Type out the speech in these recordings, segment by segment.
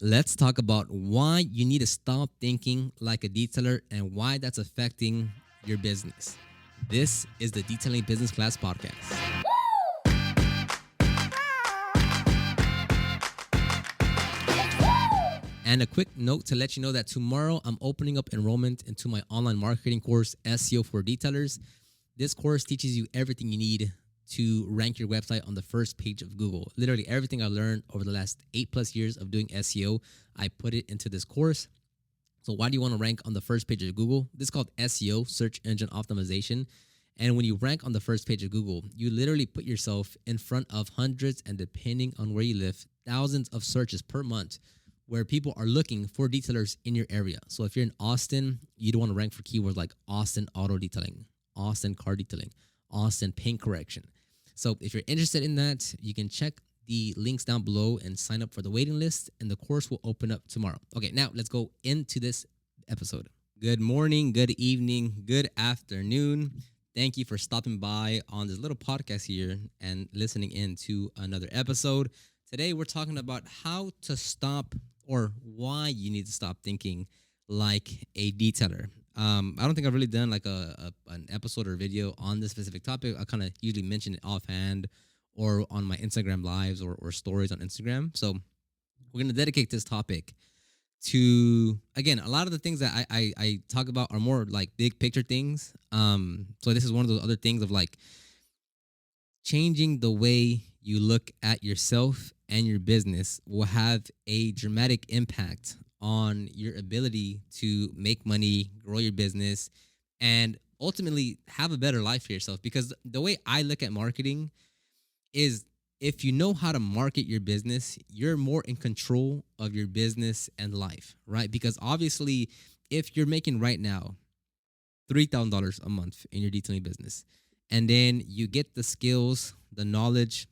Let's talk about why you need to stop thinking like a detailer and why that's affecting your business. This is the Detailing Business Class Podcast. And a quick note to let you know that tomorrow I'm opening up enrollment into my online marketing course, SEO for Detailers. This course teaches you everything you need to rank your website on the first page of Google. Literally everything I learned over the last 8+ years of doing SEO, I put it into this course. So why do you want to rank on the first page of Google? This is called SEO, search engine optimization. And when you rank on the first page of Google, you literally put yourself in front of hundreds and, depending on where you live, thousands of searches per month where people are looking for detailers in your area. So if you're in Austin, you'd want to rank for keywords like Austin auto detailing, Austin car detailing, Austin paint correction. So if you're interested in that, you can check the links down below and sign up for the waiting list, and the course will open up tomorrow. Okay, now let's go into this episode. Good morning, good evening, good afternoon. Thank you for stopping by on this little podcast here and listening in to another episode. Today, we're talking about how to stop or why you need to stop thinking like a detailer. I don't think I've really done like an episode or video on this specific topic. I kind of usually mention it offhand or on my Instagram lives or stories on Instagram. So we're going to dedicate this topic to, again, a lot of the things that I talk about are more like big picture things. So this is one of those other things of like changing the way you look at yourself and your business will have a dramatic impact on your ability to make money, grow your business, and ultimately have a better life for yourself. Because the way I look at marketing is, if you know how to market your business, you're more in control of your business and life, right? Because obviously, if you're making right now $3,000 a month in your detailing business, and then you get the skills, the knowledge,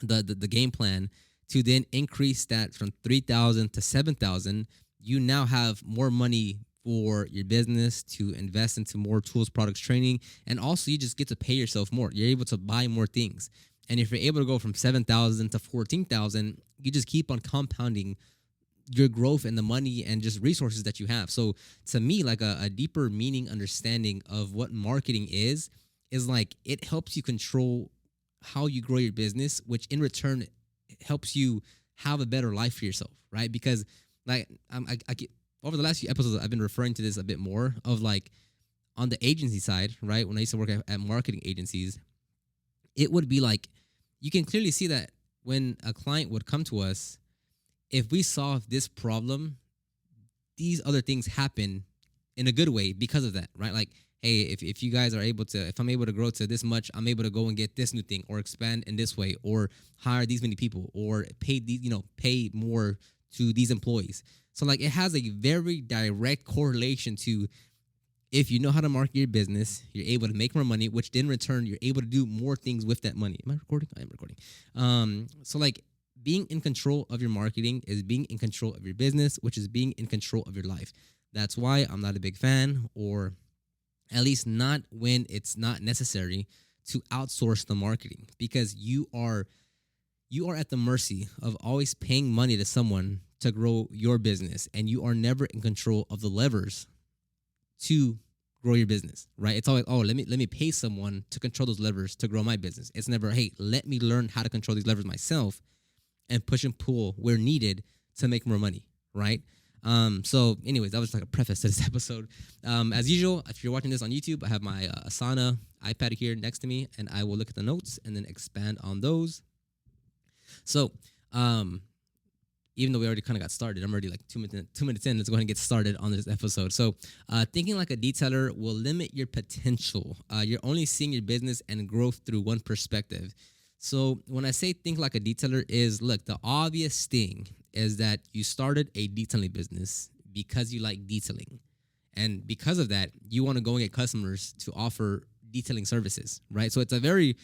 the game plan to then increase that from 3,000 to 7,000, you now have more money for your business to invest into more tools, products, training, and also you just get to pay yourself more. You're able to buy more things. And if you're able to go from 7,000 to 14,000, you just keep on compounding your growth and the money and just resources that you have. So to me, like a deeper meaning understanding of what marketing is like it helps you control how you grow your business, which in return helps you have a better life for yourself, right? Because like I get, over the last few episodes, I've been referring to this a bit more of like on the agency side, right? When I used to work at marketing agencies, it would be like you can clearly see that when a client would come to us, if we solve this problem, these other things happen in a good way because of that, right? Like, hey, if you guys are able to, if I'm able to grow to this much, I'm able to go and get this new thing or expand in this way or hire these many people or pay these, pay more to these employees. So like it has a very direct correlation to, if you know how to market your business, you're able to make more money, which then in return, you're able to do more things with that money. Am I recording? I am recording. So like being in control of your marketing is being in control of your business, which is being in control of your life. That's why I'm not a big fan, or at least not when it's not necessary to outsource the marketing, because you are at the mercy of always paying money to someone to grow your business, and you are never in control of the levers to grow your business, right? It's always, oh, let me pay someone to control those levers to grow my business. It's never, hey, let me learn how to control these levers myself and push and pull where needed to make more money, right? So anyways, that was like a preface to this episode. As usual, if you're watching this on YouTube, I have my Asana iPad here next to me, and I will look at the notes and then expand on those. So, even though we already kind of got started, I'm already like 2 minutes in. Let's go ahead and get started on this episode. So, thinking like a detailer will limit your potential. You're only seeing your business and growth through one perspective. So, when I say think like a detailer, is look, the obvious thing is that you started a detailing business because you like detailing. And because of that, you want to go and get customers to offer detailing services, right? So, it's a very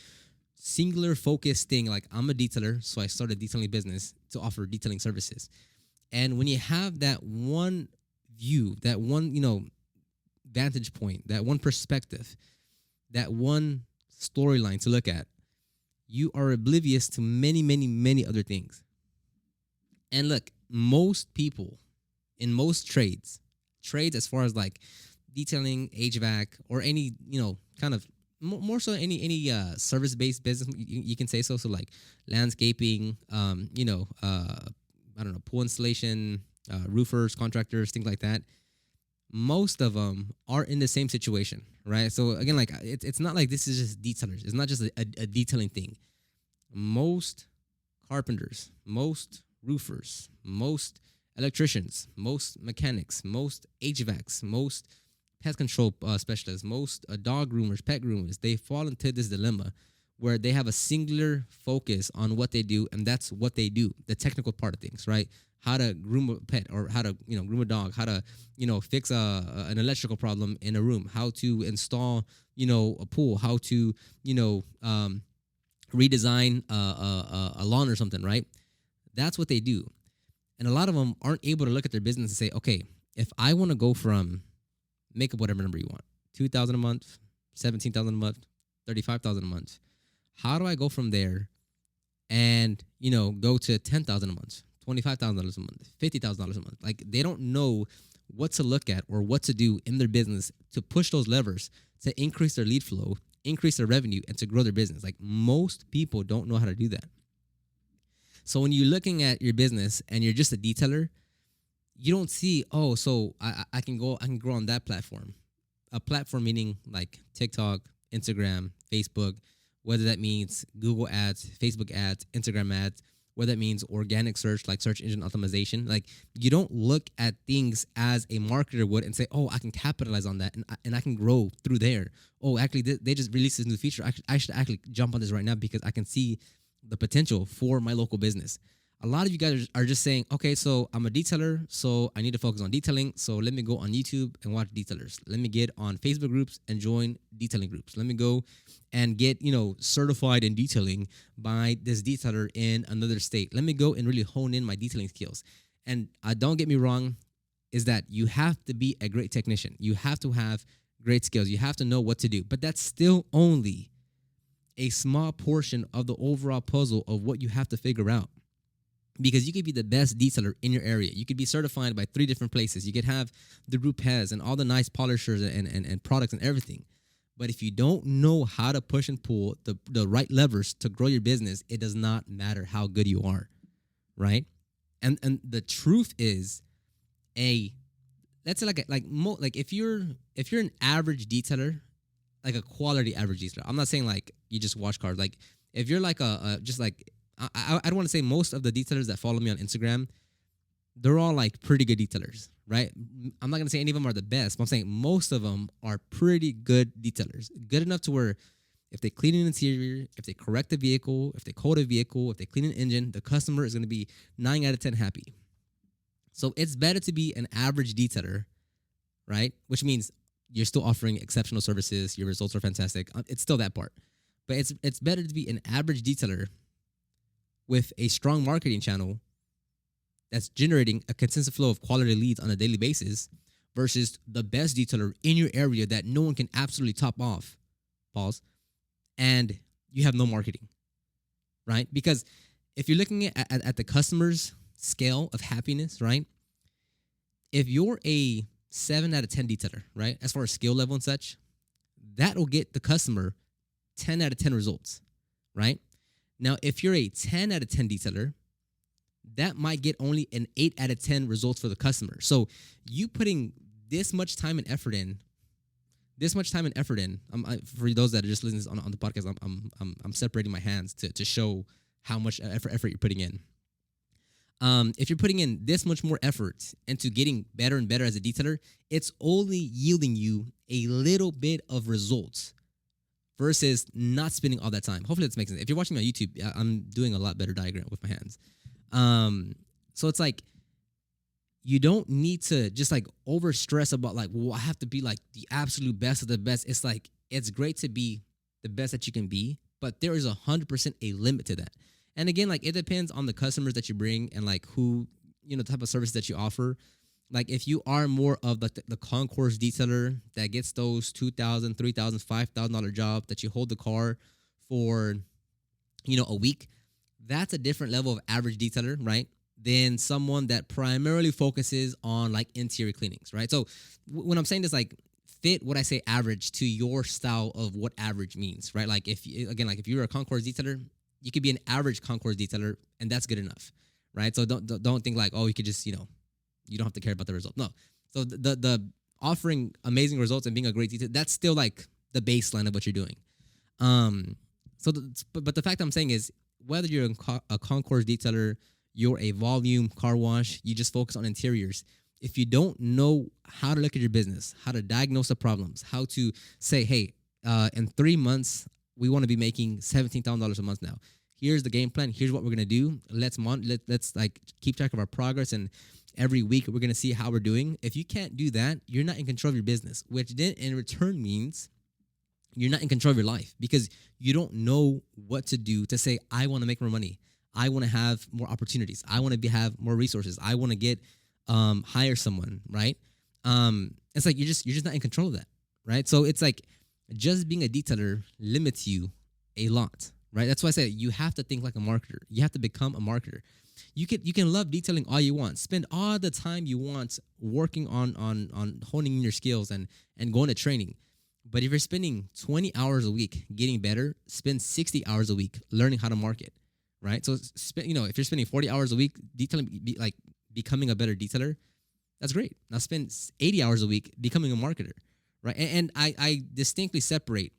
singular focused thing. Like, I'm a detailer, so I started a detailing business to offer detailing services. And when you have that one view, that one, vantage point, that one perspective, that one storyline to look at, you are oblivious to many, many, many other things. And look, most people in most trades as far as like detailing, HVAC, or any kind of more so any service based business you can say so. So like landscaping, I don't know, pool installation, roofers, contractors, things like that. Most of them are in the same situation, right? So again, like it's not like this is just detailers. It's not just a detailing thing. Most carpenters, most roofers, most electricians, most mechanics, most HVACs, most pest control specialists, most dog groomers, pet groomers, they fall into this dilemma where they have a singular focus on what they do, and that's what they do, the technical part of things, right? How to groom a pet, or how to groom a dog, how to fix an electrical problem in a room, how to install a pool, how to redesign a lawn or something, right? That's what they do. And a lot of them aren't able to look at their business and say, okay, if I want to go from, make up whatever number you want, 2,000 a month, 17,000 a month, 35,000 a month, how do I go from there and go to 10,000 a month, $25,000 a month, $50,000 a month? Like, they don't know what to look at or what to do in their business to push those levers to increase their lead flow, increase their revenue, and to grow their business. Like, most people don't know how to do that. So when you're looking at your business and you're just a detailer, you don't see, oh, so I can grow on that platform. A platform meaning like TikTok, Instagram, Facebook, whether that means Google ads, Facebook ads, Instagram ads, whether that means organic search, like search engine optimization. Like, you don't look at things as a marketer would and say, oh, I can capitalize on that and I can grow through there. Oh, actually, they just released this new feature. I should actually jump on this right now because I can see the potential for my local business. A lot of you guys are just saying, okay, so I'm a detailer, so I need to focus on detailing. So let me go on YouTube and watch detailers. Let me get on Facebook groups and join detailing groups. Let me go and get, certified in detailing by this detailer in another state. Let me go and really hone in my detailing skills. And don't get me wrong, is that you have to be a great technician. You have to have great skills. You have to know what to do. But that's still only a small portion of the overall puzzle of what you have to figure out. Because you could be the best detailer in your area. You could be certified by 3 different places. You could have the Rupes and all the nice polishers and products and everything. But if you don't know how to push and pull the right levers to grow your business, it does not matter how good you are, right? And the truth is, let's say like if you're an average detailer, like a quality average detailer. I'm not saying like you just wash cars. Like, if you're like just like I don't want to say most of the detailers that follow me on Instagram, they're all like pretty good detailers, right? I'm not gonna say any of them are the best, but I'm saying most of them are pretty good detailers. Good enough to where if they clean an interior, if they correct a vehicle, if they coat a vehicle, if they clean an engine, the customer is gonna be 9 out of 10 happy. So it's better to be an average detailer, right? Which means you're still offering exceptional services, your results are fantastic. It's still that part. But it's better to be an average detailer with a strong marketing channel that's generating a consistent flow of quality leads on a daily basis versus the best detailer in your area that no one can absolutely top off, pause, and you have no marketing, right? Because if you're looking at the customer's scale of happiness, right? If you're a 7 out of 10 detailer, right? As far as skill level and such, that will get the customer 10 out of 10 results, right? Now, if you're a 10 out of 10 detailer, that might get only an 8 out of 10 results for the customer. So you putting this much time and effort in, for those that are just listening on the podcast, I'm separating my hands to show how much effort you're putting in. If you're putting in this much more effort into getting better and better as a detailer, it's only yielding you a little bit of results versus not spending all that time. Hopefully this makes sense. If you're watching me on YouTube, I'm doing a lot better diagram with my hands. So it's like, you don't need to just like over stress about like, well, I have to be like the absolute best of the best. It's like, it's great to be the best that you can be, but there is 100% a limit to that. And again, like, it depends on the customers that you bring and like who, the type of service that you offer. Like, if you are more of the concourse detailer that gets those $2,000, $3,000, $5,000 job that you hold the car for, a week, that's a different level of average detailer, right? than someone that primarily focuses on like interior cleanings, right? So when I'm saying this, like fit what I say average to your style of what average means, right? Like if you, again, like if you're a concourse detailer, you could be an average concourse detailer, and that's good enough, right? So don't think like, oh, you could just, you don't have to care about the result. No. So the offering amazing results and being a great detailer, that's still like the baseline of what you're doing. Um, but the fact I'm saying is, whether you're a concourse detailer, you're a volume car wash, you just focus on interiors. If you don't know how to look at your business, how to diagnose the problems, how to say, hey, in 3 months we want to be making $17,000 a month now. Here's the game plan. Here's what we're gonna do. Let's like keep track of our progress, and every week we're gonna see how we're doing. If you can't do that, you're not in control of your business, which then in return means you're not in control of your life, because you don't know what to do to say, I want to make more money. I want to have more opportunities. I want to have more resources. I want to get hire someone, right? It's like you're just not in control of that, right? So it's like just being a detailer limits you a lot, right? That's why I say you have to think like a marketer. You have to become a marketer. You can love detailing all you want. Spend all the time you want working on honing in your skills and going to training. But if you're spending 20 hours a week getting better, spend 60 hours a week learning how to market, right? So if you're spending 40 hours a week detailing, becoming a better detailer, that's great. Now spend 80 hours a week becoming a marketer, right? And I distinctly separate,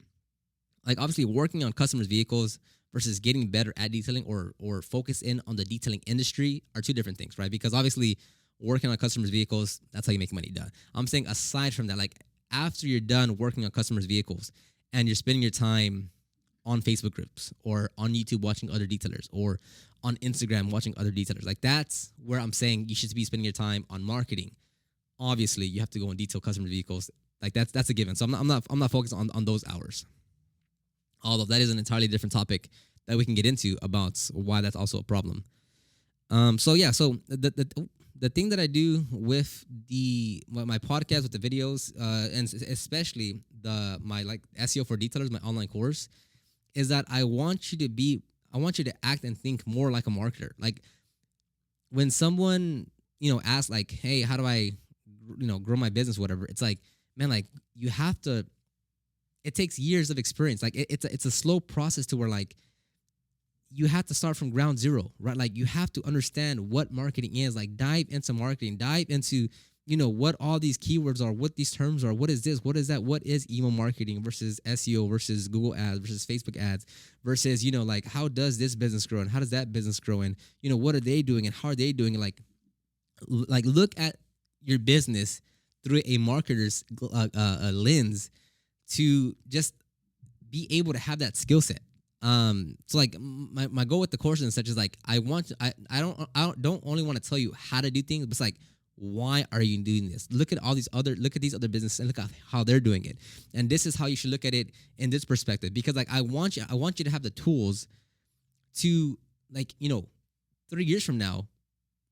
like obviously working on customers' vehicles versus getting better at detailing or focus in on the detailing industry are two different things, right? Because obviously working on customers' vehicles, that's how you make money done. I'm saying aside from that, like after you're done working on customers' vehicles and you're spending your time on Facebook groups or on YouTube watching other detailers or on Instagram watching other detailers, like that's where I'm saying you should be spending your time on marketing. Obviously, you have to go and detail customer vehicles. Like that's a given. So I'm not focused on those hours. Although that is an entirely different topic that we can get into about why that's also a problem. So the thing that I do with my podcast, with the videos, and especially my like SEO for detailers, my online course, is that I want you to act and think more like a marketer. Like when someone asks like, hey, how do I grow my business, whatever, it's like, man, like you have to. It takes years of experience. Like it's a slow process to where like you have to start from ground zero, right? Like you have to understand what marketing is. Like dive into marketing, dive into what all these keywords are, what these terms are, what is this, what is that, what is email marketing versus SEO versus Google ads versus Facebook ads versus like how does this business grow and how does that business grow and what are they doing and how are they doing it? Like look at your business through a marketer's lens to just be able to have that skill set. So like my goal with the course and such is like I don't only want to tell you how to do things, but it's like, why are you doing this? Look at these other businesses and look at how they're doing it. And this is how you should look at it in this perspective. Because like I want you to have the tools to 3 years from now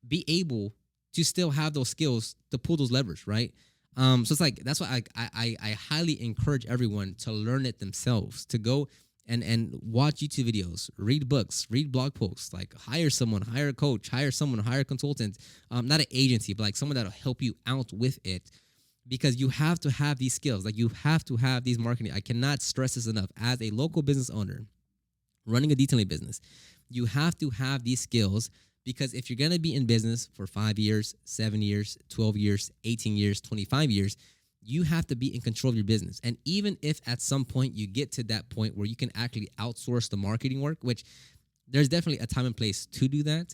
be able to still have those skills to pull those levers, right? So it's like that's why I highly encourage everyone to learn it themselves, to go and watch YouTube videos, read books, read blog posts, like hire someone, hire a coach, hire a consultant, not an agency, but like someone that'll help you out with it, because you have to have these skills. Like you have to have these marketing. I cannot stress this enough. As a local business owner running a detailing business, you have to have these skills, because if you're going to be in business for 5 years, 7 years, 12 years, 18 years, 25 years, you have to be in control of your business. And even if at some point you get to that point where you can actually outsource the marketing work, which there's definitely a time and place to do that,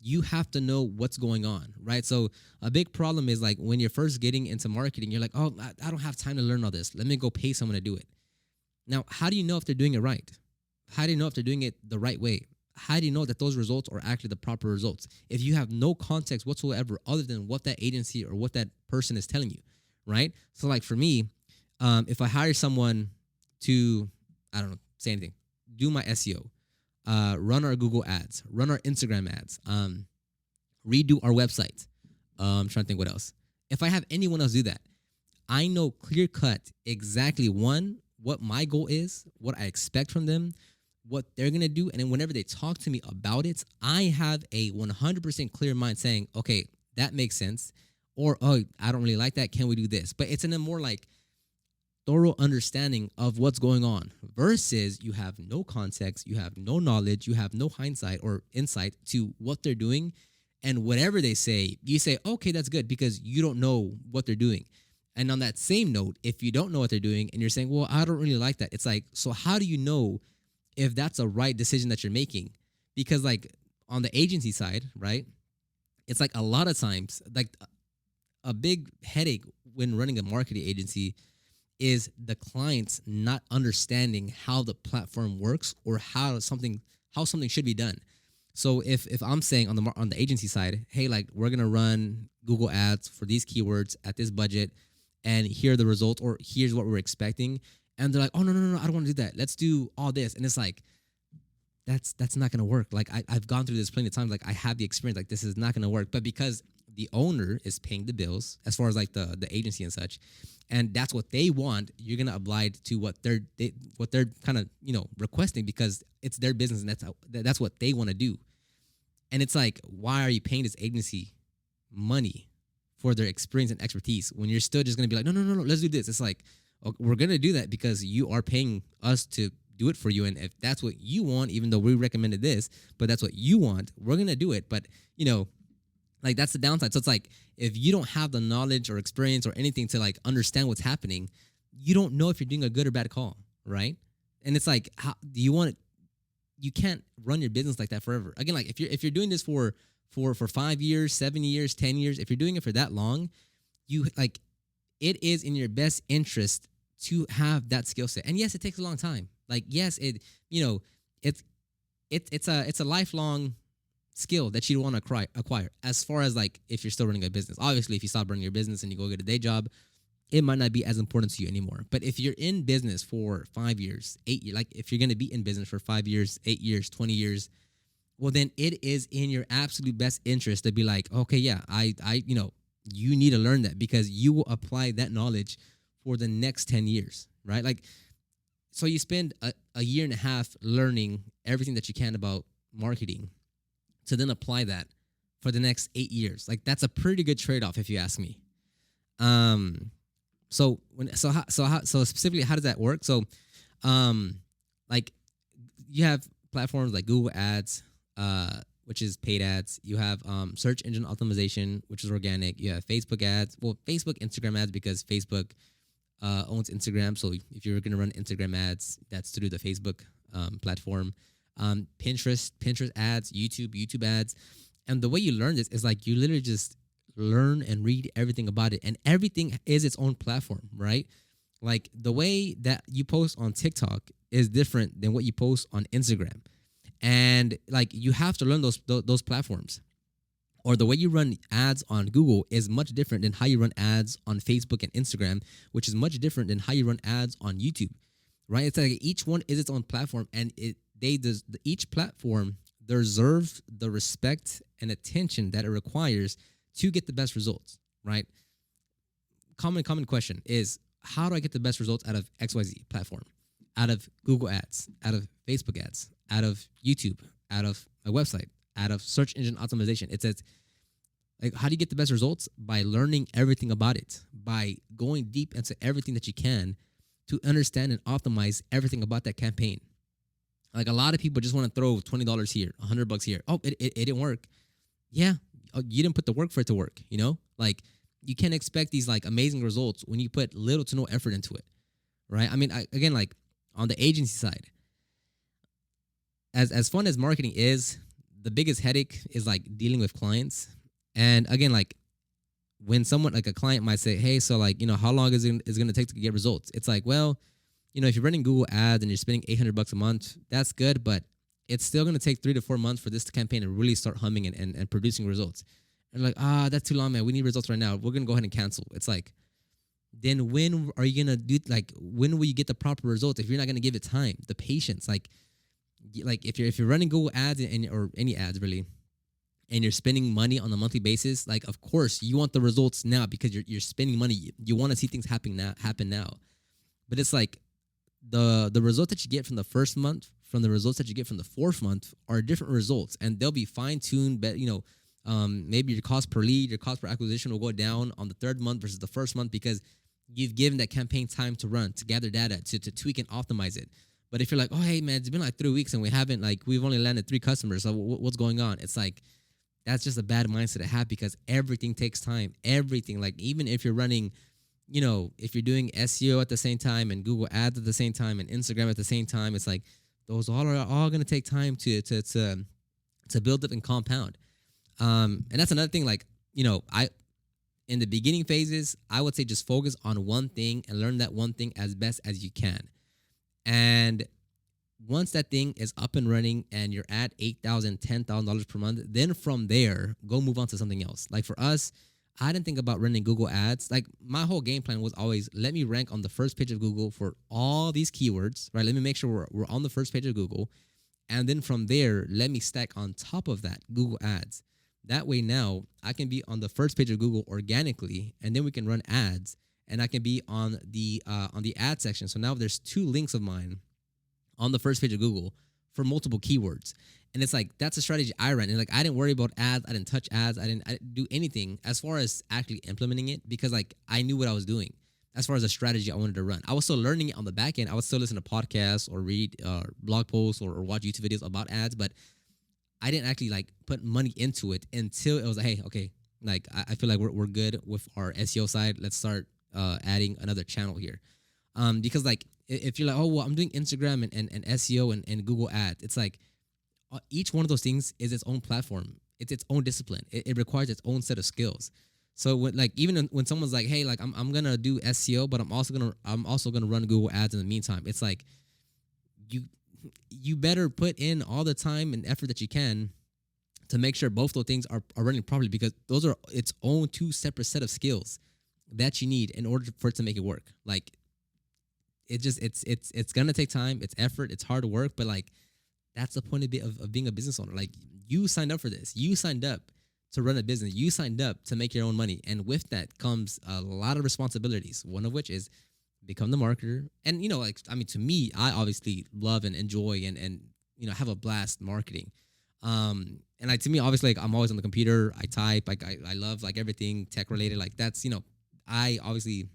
you have to know what's going on, right? So a big problem is like when you're first getting into marketing, you're like, oh, I don't have time to learn all this. Let me go pay someone to do it. Now, how do you know if they're doing it right? How do you know if they're doing it the right way? How do you know that those results are actually the proper results if you have no context whatsoever other than what that agency or what that person is telling you, right? So like for me, if I hire someone to, I don't know, say anything, do my SEO, run our Google ads, run our Instagram ads, redo our website, I'm trying to think what else. If I have anyone else do that, I know clear cut exactly, one, what my goal is, what I expect from them, what they're gonna do, and then whenever they talk to me about it, I have a 100% clear mind saying, okay, that makes sense, or oh, I don't really like that. Can we do this? But it's in a more like thorough understanding of what's going on versus you have no context, you have no knowledge, you have no hindsight or insight to what they're doing. And whatever they say, you say, okay, that's good because you don't know what they're doing. And on that same note, if you don't know what they're doing and you're saying, well, I don't really like that, it's like, so how do you know if that's a right decision that you're making? Because, like, on the agency side, right, it's like a lot of times, like, a big headache when running a marketing agency is the clients not understanding how the platform works or how something should be done. So if I'm saying on the agency side, hey, like, we're gonna run Google ads for these keywords at this budget, and here are the results, or here's what we're expecting, and they're like, oh no, I don't want to do that. Let's do all this, and it's like, that's not gonna work. Like, I've gone through this plenty of times. Like, I have the experience. Like, this is not gonna work. But because the owner is paying the bills as far as like the agency and such, and that's what they want, you're gonna oblige to what they're kind of requesting because it's their business and that's what they want to do. And it's like, why are you paying this agency money for their experience and expertise when you're still just gonna be like, no, let's do this? It's like, okay, we're gonna do that because you are paying us to do it for you, and if that's what you want, even though we recommended this, but that's what you want, we're gonna do it. But like, that's the downside. So it's like, if you don't have the knowledge or experience or anything to like understand what's happening, you don't know if you're doing a good or bad call, right? And it's like, how do you can't run your business like that forever. Again, like, if you're doing this for 5 years, 7 years, 10 years, if you're doing it for that long, you like, it is in your best interest to have that skill set. And yes, it takes a long time. Like, yes, it's a lifelong skill that you want to acquire. As far as like, if you're still running a business, obviously, if you stop running your business and you go get a day job, it might not be as important to you anymore. But if you're in business for 5 years, 8 years, like if you're going to be in business for 5 years, 8 years, 20 years, well, then it is in your absolute best interest to be like, okay, yeah, you need to learn that because you will apply that knowledge for the next 10 years, right? Like, so you spend a year and a half learning everything that you can about marketing to then apply that for the next 8 years. Like, that's a pretty good trade-off if you ask me. So specifically, how does that work? So, like, you have platforms like Google Ads, which is paid ads. You have search engine optimization, which is organic. You have Facebook ads. Well, Facebook, Instagram ads, because Facebook owns Instagram. So if you're going to run Instagram ads, that's through the Facebook platform. Pinterest ads, YouTube ads. And the way you learn this is like, you literally just learn and read everything about it, and everything is its own platform, right? Like, the way that you post on TikTok is different than what you post on Instagram, and like, you have to learn those platforms. Or the way you run ads on Google is much different than how you run ads on Facebook and Instagram, which is much different than how you run ads on YouTube, right? It's like each one is its own platform, and each platform deserves the respect and attention that it requires to get the best results, right? Common question is, how do I get the best results out of XYZ platform? Out of Google ads, out of Facebook ads, out of YouTube, out of my website, out of search engine optimization. It says, like, how do you get the best results? By learning everything about it, by going deep into everything that you can to understand and optimize everything about that campaign. Like, a lot of people just want to throw $20 here, $100 here. Oh, it didn't work. Yeah, you didn't put the work for it to work, Like, you can't expect these like amazing results when you put little to no effort into it, right? I mean, again, like, on the agency side, as fun as marketing is, the biggest headache is like dealing with clients. And again, like, when someone, like a client might say, hey, so like, how long is it going to take to get results? It's like, well, if you're running Google ads and you're spending $800 a month, that's good, but it's still going to take 3 to 4 months for this campaign to really start humming and producing results. And like, that's too long, man. We need results right now. We're going to go ahead and cancel. It's like, then when are you going to do, like, when will you get the proper results if you're not going to give it time, the patience? Like if you're running Google ads or any ads really, and you're spending money on a monthly basis, like, of course you want the results now because you're spending money. You want to see things happen now. But it's like, the result that you get from the first month from the results that you get from the fourth month are different results, and they'll be fine tuned. But maybe your cost per lead, your cost per acquisition will go down on the third month versus the first month because you've given that campaign time to run, to gather data, to tweak and optimize it. But if you're like, oh, hey, man, it's been like 3 weeks and we've only landed 3 customers. So what's going on? It's like, that's just a bad mindset to have because everything takes time. Everything, like even if you're running, if you're doing SEO at the same time and Google Ads at the same time and Instagram at the same time, it's like those all are all going to take time to build up and compound. And that's another thing. Like, in the beginning phases, I would say just focus on one thing and learn that one thing as best as you can. And once that thing is up and running and you're at $8,000, $10,000 per month, then from there, go move on to something else. Like for us, I didn't think about running Google Ads. Like my whole game plan was always, let me rank on the first page of Google for all these keywords, right? Let me make sure we're on the first page of Google. And then from there, let me stack on top of that Google Ads. That way now I can be on the first page of Google organically, and then we can run ads, and I can be on the ad section. So now there's 2 links of mine on the first page of Google for multiple keywords. And it's like, that's a strategy I ran. And like, I didn't worry about ads. I didn't touch ads. I didn't do anything as far as actually implementing it because like I knew what I was doing as far as a strategy I wanted to run. I was still learning it on the back end. I would still listen to podcasts or read blog posts or watch YouTube videos about ads, but I didn't actually like put money into it until it was like, hey, okay, like I feel like we're good with our SEO side. Let's start adding another channel here. Because like if you're like, oh, well, I'm doing Instagram and SEO and Google Ads, it's like each one of those things is its own platform. It's its own discipline. It requires its own set of skills. So when, like even when someone's like, hey, like I'm gonna do SEO, but I'm also gonna run Google Ads in the meantime. It's like you better put in all the time and effort that you can to make sure both those things are running properly because those are its own 2 separate set of skills that you need in order for it to make it work. Like it's gonna take time, it's effort, it's hard work, but like that's the point of being a business owner. Like you signed up for this, you signed up to run a business, you signed up to make your own money, and with that comes a lot of responsibilities. One of which is become the marketer. And to me, I obviously love and enjoy and have a blast marketing. And like to me, obviously, like I'm always on the computer. I type. Like I love like everything tech related. Like that's I obviously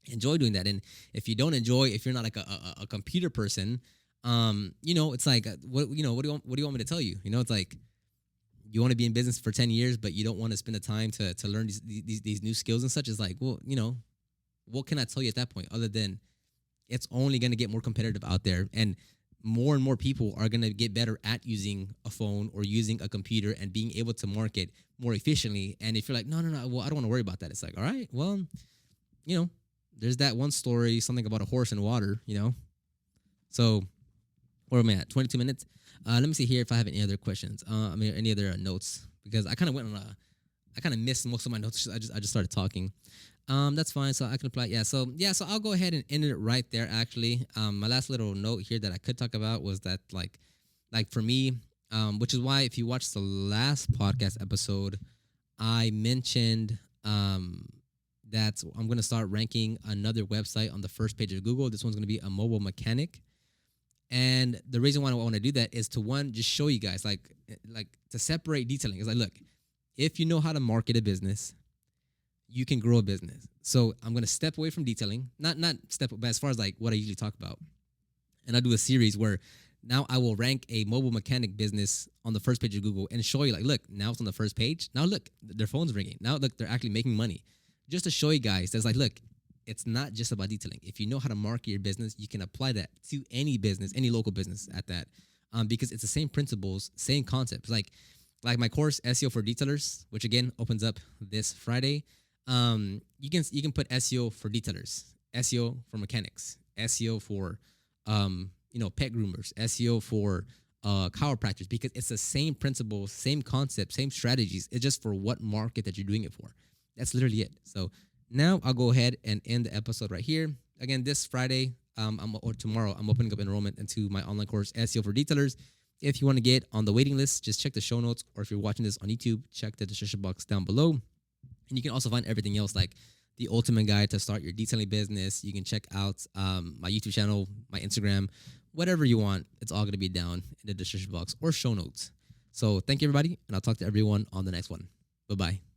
enjoy doing that. And if you don't enjoy, if you're not like a computer person, it's like what do you want me to tell you? It's like you want to be in business for 10 years, but you don't want to spend the time to learn these new skills and such. It's like, well, what can I tell you at that point other than it's only going to get more competitive out there, and more people are going to get better at using a phone or using a computer and being able to market more efficiently. And if you're like, no, well, I don't want to worry about that. It's like, all right, well, there's that one story, something about a horse and water, So where am I at? 22 minutes. Let me see here if I have any other questions. Any other notes, because I kind of I kind of missed most of my notes. I just started talking. That's fine. So I can apply. So I'll go ahead and end it right there. Actually, my last little note here that I could talk about was that like for me, which is why if you watch the last podcast episode, I mentioned that I'm going to start ranking another website on the first page of Google. This one's going to be a mobile mechanic. And the reason why I want to do that is to just show you guys like to separate detailing. It's like, look, if you know how to market a business, you can grow a business. So I'm going to step away from detailing, not step, but as far as like what I usually talk about. And I'll do a series where now I will rank a mobile mechanic business on the first page of Google and show you like, look, now it's on the first page. Now look, their phone's ringing. Now look, they're actually making money. Just to show you guys, there's like, look, it's not just about detailing. If you know how to market your business, you can apply that to any business, any local business at that, because it's the same principles, same concepts. Like my course, SEO for Detailers, which again opens up this Friday. You can put SEO for detailers, SEO for mechanics, SEO for pet groomers, SEO for chiropractors, because it's the same principles, same concept, same strategies. It's just for what market that you're doing it for. That's literally it. So now I'll go ahead and end the episode right here. Again, this Friday, or tomorrow, I'm opening up enrollment into my online course, SEO for Detailers. If you want to get on the waiting list, just check the show notes, or if you're watching this on YouTube, check the description box down below. And you can also find everything else, like the ultimate guide to start your detailing business. You can check out my YouTube channel, my Instagram, whatever you want, it's all going to be down in the description box or show notes. So thank you, everybody, and I'll talk to everyone on the next one. Bye-bye.